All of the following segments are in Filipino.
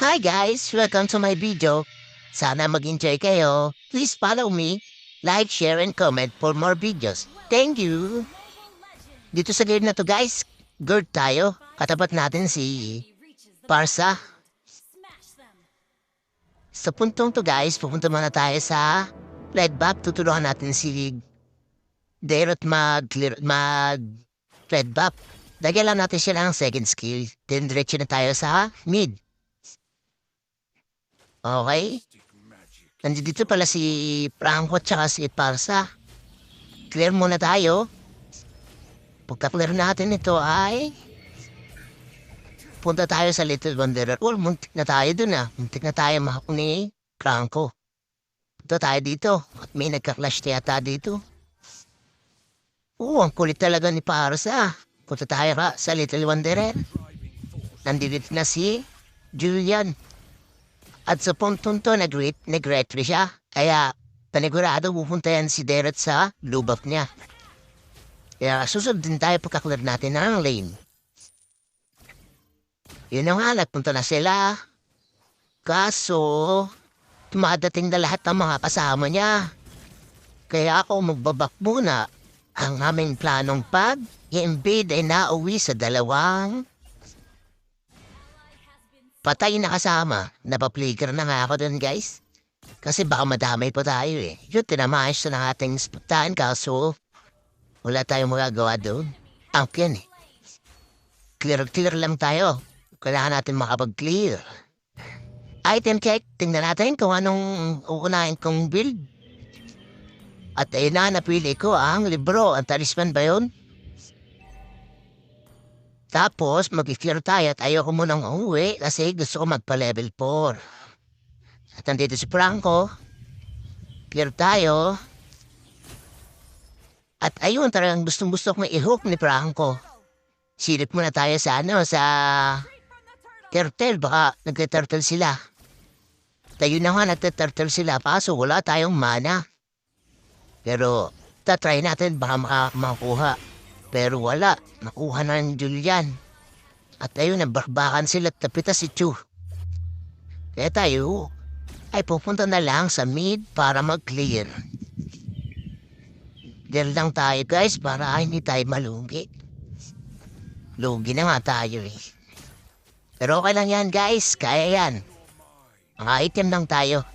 Hi guys! Welcome to my video. Sana mag-enjoy kayo. Please follow me, like, share, and comment for more videos. Thank you! Dito sa game na to guys, guard tayo. Katapat natin si Parsa. Sa puntong to guys, pupunta muna tayo sa red buff. Tutulungan natin si Derot mag red buff. Lagyan lang natin siya ng second skill. Then diretso na tayo sa mid. Okay? Nandito pala si Franco at saka si Parsa. Clear muna tayo. Pagka-clear natin ito ay punta tayo sa Little Wanderer. Oh, muntik na tayo dun ah. Muntik na tayo mahak ni Franco. Punta tayo dito. At may nagka-clash yata dito. Ang kulit talaga ni Parsa. Punta tayo sa Little Wanderer. Nandito na si Julian. At sa puntong to, nag-retry siya. Kaya, panigurado pupunta yan si Derot sa blue buff niya. Kaya, susunod din tayo pagka-clear natin ng lane. Yun na nga, nagpunta na sila. Kaso, tumadating na lahat ng mga kasama niya. Kaya ako magbabak muna. Ang aming planong pag-invade ay nauwi sa dalawang patay na kasama. Napaplikar na nga ako dun guys. Kasi baka madamay pa tayo eh. Yun, tinamayos na ng ating spagtaan kaso wala tayong magagawa doon. Angkin eh. Clear lang tayo. Kailangan natin makapag-clear. Item check. Tingnan natin kung anong uunahin kong build. At ayun na, napili ko ang libro. Ang talisman ba yun? Tapos, mag-clear tayo at ayoko munang umuwi kasi gusto ko magpa-level 4. At nandito si Franco. Clear tayo. At ayun, talagang gustong-gusto kong i-hook ni Franco. Silip muna tayo sa turtle. Baka nagte-turtle sila. Tayo na nga nagte-turtle sila. Paso wala tayong mana. Pero, tatry natin baka makakuha. Pero wala, nakuha na ng Julian. At ayun, nabarbakan sila at napitas si Chu. Kaya tayo ay pupunta na lang sa mid para mag-clear. Clear lang tayo guys para hindi tayo malugi. Lugi na nga tayo eh. Pero okay lang yan guys, kaya yan. Mga item lang tayo.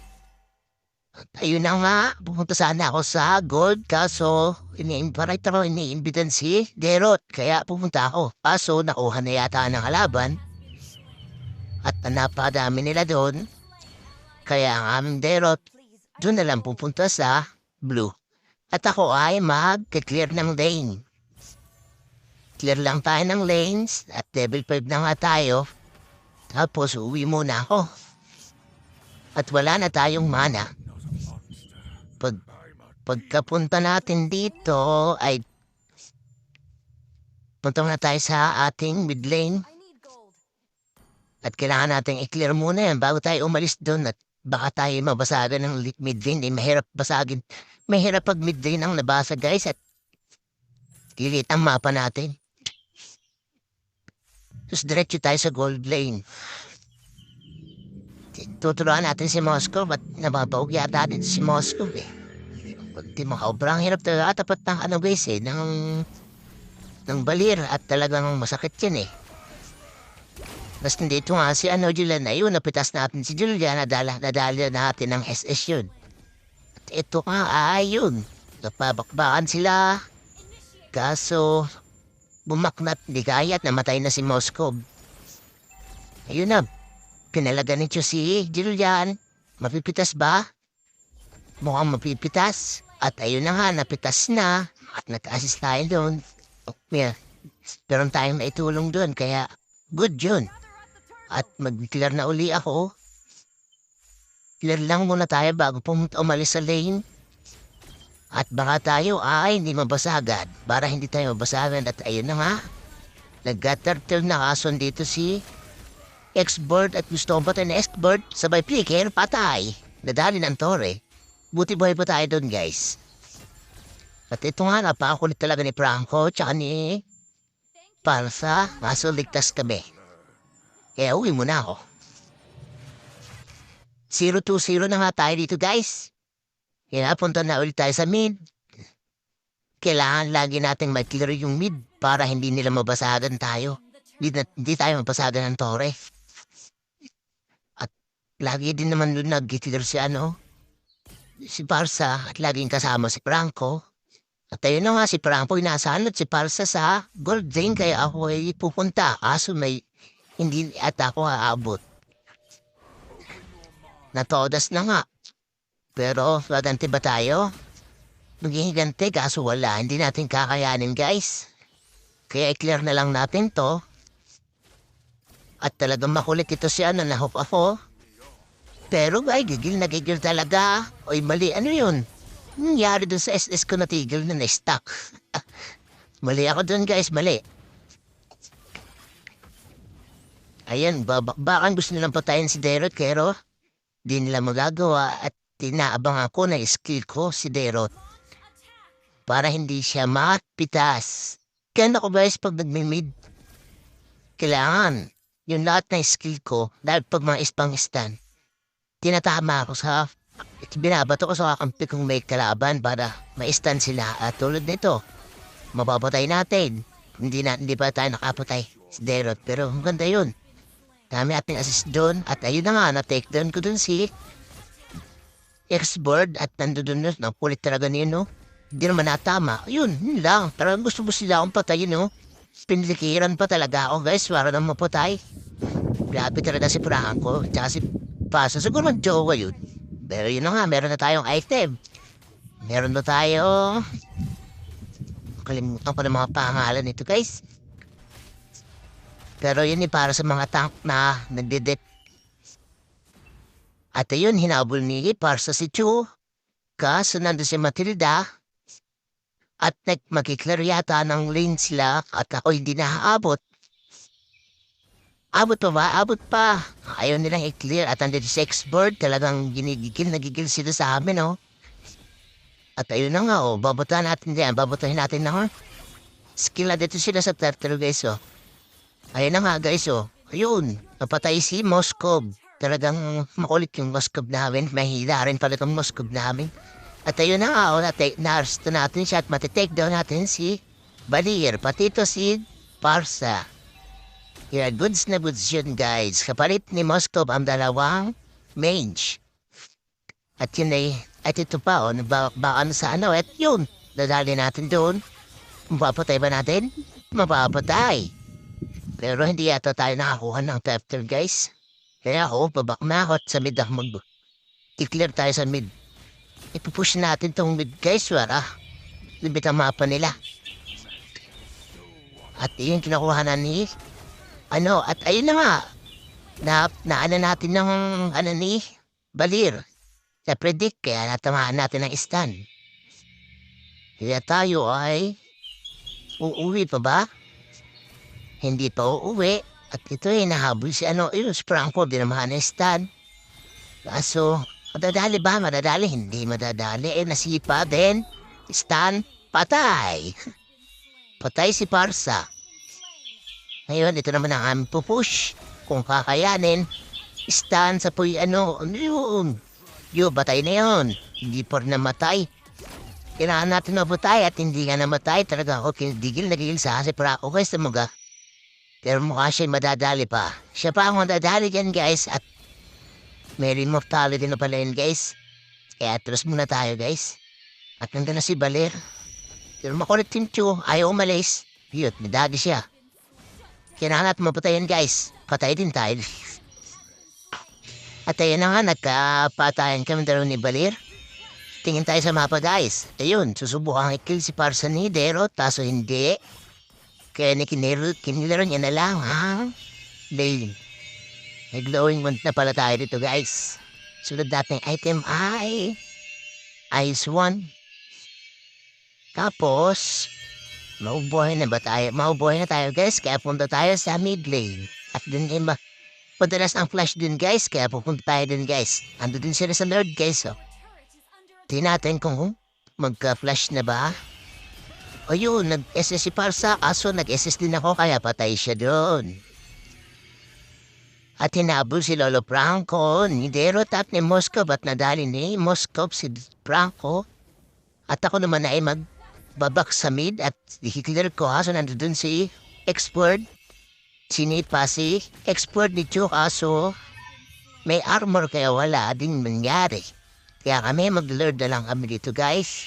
Ayun na nga, pupunta sana ako sa gold kaso iniimbitan si Derot. Kaya pupunta ako. Kaso nakuha na yata ng kalaban. At napadami nila doon. Kaya ang aming Derot, doon na lang pupunta sa blue. At ako ay mag-clear ng lane. Clear lang tayo ng lanes at level 5 na nga tayo. Tapos uwi muna ako. At wala na tayong mana. Pagkapunta natin dito ay punta na tayo sa ating mid lane. At kailangan natin i-clear muna yan bago tayo umalis doon at baka tayo mabasagan ng mid lane. Mahirap basagin. Mahirap pag mid lane ang nabasa guys at kilit ang mapa natin. Tapos diretso tayo sa gold lane. Tuturuan natin si Moscow at nababawag yata din si Moscow eh. Di mo sobrang hirap talaga tapat ng guys eh, ng balir at talagang masakit yan eh. Basta dito nga si Julian na yun, napitas natin si Julian, nadala natin ng SS yun. At ito nga ayun, napabakbakan sila, kaso bumaknat di kaya at namatay na si Moscow. Ayun na, pinalaga nito si Julian, mapipitas ba? Mukhang mapipitas. At ayun na nga, napitas na. At nag-assist tayo doon. Yeah. Pero tayong naitulong doon, kaya good yun. At mag-clear na uli ako. Clear lang muna tayo bago umalis sa lane. At baka tayo ay hindi mabasagan. Para hindi tayo mabasagan. At ayun na nga, nag-turtle na kaso dito si X-Bird at gusto ko patay na X-Bird. Sabay flicker, patay. Nadali ng tore. Buti buhay pa tayo doon guys. At ito nga, napakulit talaga ni Franco tsaka ni Parsa. Kaso ligtas kami. Kaya uwi muna ako. 0-2-0 na nga tayo dito guys. Kaya punta na ulit tayo sa mid. Kailangan lagi nating mag-clear yung mid para hindi nila mabasagan tayo. Hindi tayo mabasagan ng tore. At lagi din naman doon nag-clear si Parsa at laging kasama si Franco. At ayun na nga si Franco inaasahan at si Parsa sa gold lane kaya ako ay pupunta. Aso hindi at ako aabot. Natodas na nga. Pero magante ba tayo? Maghihigante kaso wala. Hindi natin kakayanin guys. Kaya i-clear na lang natin to. At talagang makulit ito si nahook ako. Pero ay gigil na gigil talaga. Oy mali yun? Nangyari dun sa SS ko na tigil na na-stuck. Mali ako dun guys, mali. Ayan, bakan gusto nilang patayin si Derot pero di nila magagawa at tinaabang ako na skill ko si Derot. Para hindi siya mapitas. Kaya ako guys pag nagmimid, kailangan yung lahat na skill ko dahil pag mga ispang-stand, tinatama ako sa binabato ko sa kakampi kong may kalaban para ma-stand sila at tulad nito, mapapatay natin. Hindi pa tayo nakapatay si Derot pero maganda yun. Dami ating assist doon at ayun na nga na-take down ko doon si X-board at nandun na napulit talaga niyo no. Hindi naman natama. Yun lang. Pero gusto mo sila akong patayin, no? Pinilikiran pa talaga ako, guys. Para nang mapatay. Grabe talaga si Franco. Tsaka si Paso. Siguro mag-jowa yun. Pero yun na nga. Meron na tayong item. Meron na tayo. Kalimutan ko ng mga pangalan nito, guys. Pero yun para sa mga tank na nagdedek. At ayun, hinabol ni Parsa si Chu. Kaso nandun si Matilda. At magkiklar yata ng lane sila at ako hindi naaabot. Abot pa ba? Abot pa. Ayaw nilang i-clear at andun si X-board talagang nagigil sila sa amin, oh. At ayun na nga, oh. Babotahin natin yan. Babotahin natin na, skill na dito sila sa turtle, guys, oh. Ayun na nga, guys, oh. Ayun. Napatay si Moskov. Talagang makulit yung Moskov namin. Mahila rin pala itong Moskov namin. At ayun na nga, na-arresto natin siya at matitake down natin si Balir, pati ito si Parsa. Kaya goods na goods yun guys. Kapalit ni Moskov ang dalawang mage. At yun at ito pa baka sa at yun, dadali natin doon. Mapapatay ba natin? Mapapatay. Pero hindi yata tayo nakakuha ng capture guys. Kaya ako, babak na ako at sa mid ako i-clear tayo sa mid. Ipupush natin tong mid guys, wala. Libit ang mapa nila. At yun kinakuha na ni at ayun na nga. Naana natin ng ni Balir. Sa predict kaya natamaan natin ng stun. Kaya tayo ay uuwi pa ba? Hindi pa uuwi. At ito ay nahabol si si Franco, di naman na stun. Kaso madadali ba? Madadali? Hindi madadali. Nasipa din. Stun. Patay. Patay si Parsa. Ngayon, ito naman ang aming pupush. Kung kakayanin, stun sa puy yun. Batay na yun. Hindi pa rin namatay. Kailangan natin mapatay at hindi nga namatay. Talaga ako nagigil sa si Franco. Okay, sa mga. Pero mukha siya madadali pa. Siya pa ang madadali dyan, guys. At may immortality na pala yun, guys. Kaya atras muna tayo, guys. At nandun na si Balir. Pero makulit yung Chu. Ayaw umalis. Yun, nadagi siya. Kailangan natin mapatayin, guys. Patay din tayo. At ayun na nga, nagkapatayan kami dalawa ni Balir. Tingin tayo sa mapa, guys. Ayun, susubukan i-kill si Parsa ni Derot. Taso hindi. Kaya kinilaro niya na lang, ha? Lane. May glowing wand na pala tayo dito, guys. Sunod natin item ay Ice 1. Tapos, maubuhay na tayo, guys. Kaya punta tayo sa mid lane. At dun padalas ang flash din, guys. Kaya pupunta tayo dun, guys. Ando din sila sa nerd, guys, oh. Tingnan natin kung magka-flash na ba. O yun, nag-SS si Parsa. Kaso nag-SS din ako, kaya patay siya doon. At hinabol si Lolo Franco ni Derot at ni Moscow at nadali ni Moscow si Franco. At ako naman ay magbabak sa mid at hikler ko kaso nandun si Expert. Sinipa si Expert ni Chu kaso may armor kaya wala din mangyari. Kaya kami mag-lord na lang kami dito guys.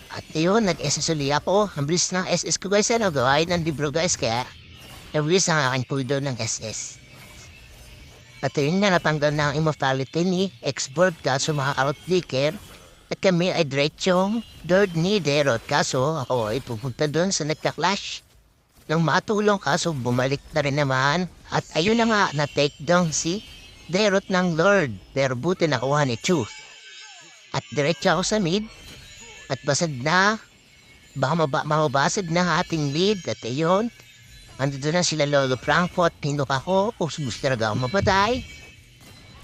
At yun, nag-SS uli ako. Ang bilis ng SS ko guys, ano gawain ng libro guys. Kaya nabilis ang aking puldo ng SS. At yun nga natanggal na ang immortality ni Expert kaso maka-outflicker. At kami ay diretsong Lord ni Derot kaso ako ay pupunta doon sa nagka-clash. Nang matulong kaso bumalik na rin naman. At ayun na nga na-take down si Derot ng Lord. Pero buti nakuha ni Chu. At diretso ako sa mid. At basag na. Baka mabasag na ating lead. At ayun. Andito na sila Lolo Franco at Pinok ako. Gusto talaga ako mapatay.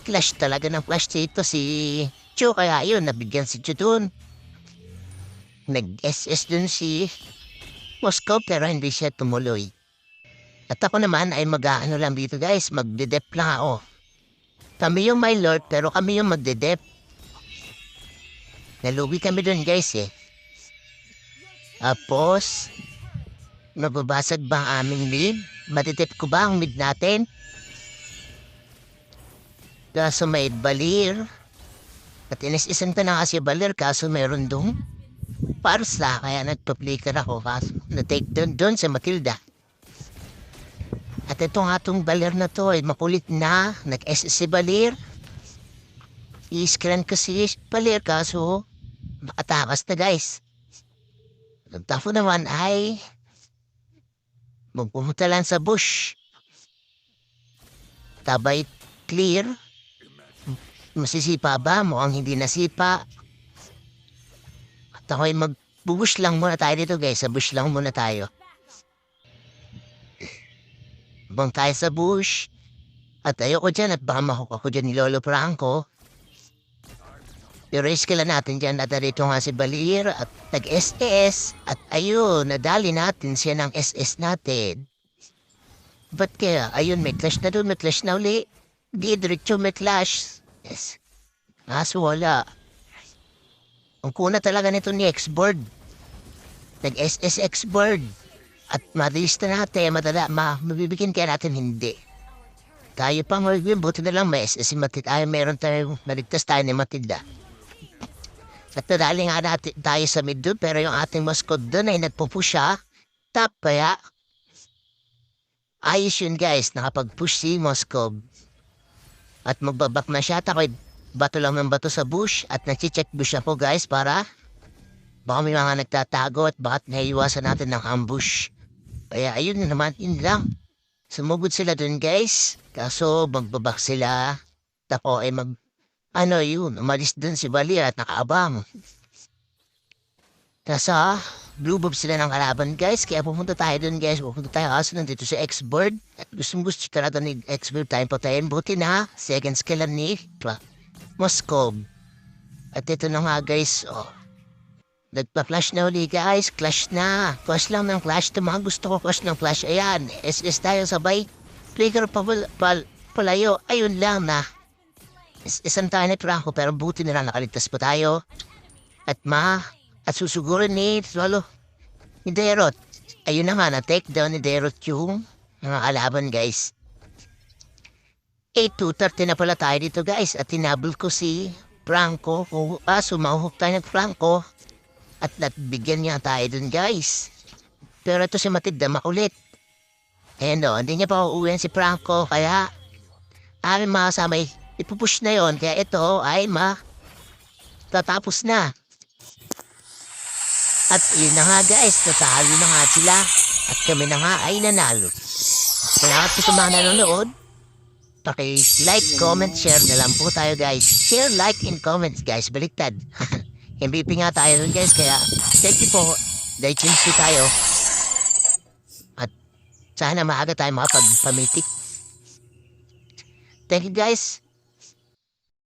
Clash talaga ng flash dito si Chu. Kaya ayun, nabigyan si Chu dun. Nag-SS dun si Moscow pero hindi siya tumuloy. At ako naman ay mag-ano lang dito guys. Magde-dep lang ako. Kami yung my lord pero kami yung magde-dep. Naluwi kami dun guys eh. Tapos, mababasag ba ang aming lead? Matitip ko ba ang mid natin? Kaso may balir. At inis-isan ko na kasi balir kaso mayroon dong parsa. Kaya nagpa-flicker ako kaso na-take doon sa Matilda. At itong atong balir na to ay makulit na. Nag-SS si balir. I-screen ko si balir kaso makatakas na guys. Nagtafo naman ay magpumunta lang sa bush. Tabay clear. Masisipa ba? Mukhang hindi nasipa. At ako ay mag-bush lang muna tayo dito guys. Sa bush lang muna tayo. Bang tayo sa bush. At ayoko dyan at baka makuha ko dyan ni Lolo Franco. I-raise kila natin dyan at dito nga si Balir at nag-SS. At ayun, nadali natin siya ng SS natin. Ba't kaya? Ayun, may clash na doon, may clash na uli. Di, diretso may clash. Yes. Kaso wala. Ang kuna talaga nito ni X-Board. Nag-SS X-Board. At malista natin, mabibigyan kaya natin hindi. Tayo pa mag-win, buti na lang may SS si Matilda. Ay, meron tayo, naligtas tayo ni Matilda. At nadali nga natin tayo sa mid doon, pero yung ating mascot doon ay nagpupush siya. Tap kaya. Ayos yun guys, nakapag-push si Moscow. At magbabak na siya, tako'y bato lang ng bato sa bush at nag-check bush ako guys para baka may mga nagtatago at bakit naiiwasan natin ng ambush. Kaya ayun na naman, yun lang. Sumugod sila dun guys, kaso magbabak sila. Tako ay umalis dun si Bali at nakaabang. Nasa blue bob sila ng kalaban guys, kaya pupunta tayo dun guys. Pupunta tayo kaso nandito si X-Bird. At gusto talaga ni X-Bird tayong patayin. Buti na, second skill ni Moscow. At ito na nga guys, nagpa-flash na uli guys, clash na. Clash lang ng clash, ito mga gusto ko clash ng flash. Ayan, SS tayo sabay. Flicker palayo, ayun lang na. Isang tayo ni Franco pero buti na lang nakaligtas pa tayo. At susugurin ni Derot. Ayun na nga, na-take down ni Derot yung mga kalaban guys. 8-2-30 na pala tayo dito guys. At tinabol ko si Franco. Mahuhok tayo ng Franco. At nabigyan niya tayo dun guys. Pero ito si Matilda makulit. Hindi niya pa uuwihan si Franco. Kaya aming mga samay ipupush na yon. Kaya ito ay tatapos na. At yun na nga guys, natalo na nga sila. At kami na nga ay nanalo. Salamat po sa mga nanonood. Paki-like, comment, share na lang po tayo guys. Share, like, and comments guys. Baliktad. MVP nga tayo nun guys. Kaya thank you po. Dahil chinsi tayo. At sana maaga tayo makapagpamitik. Thank you guys.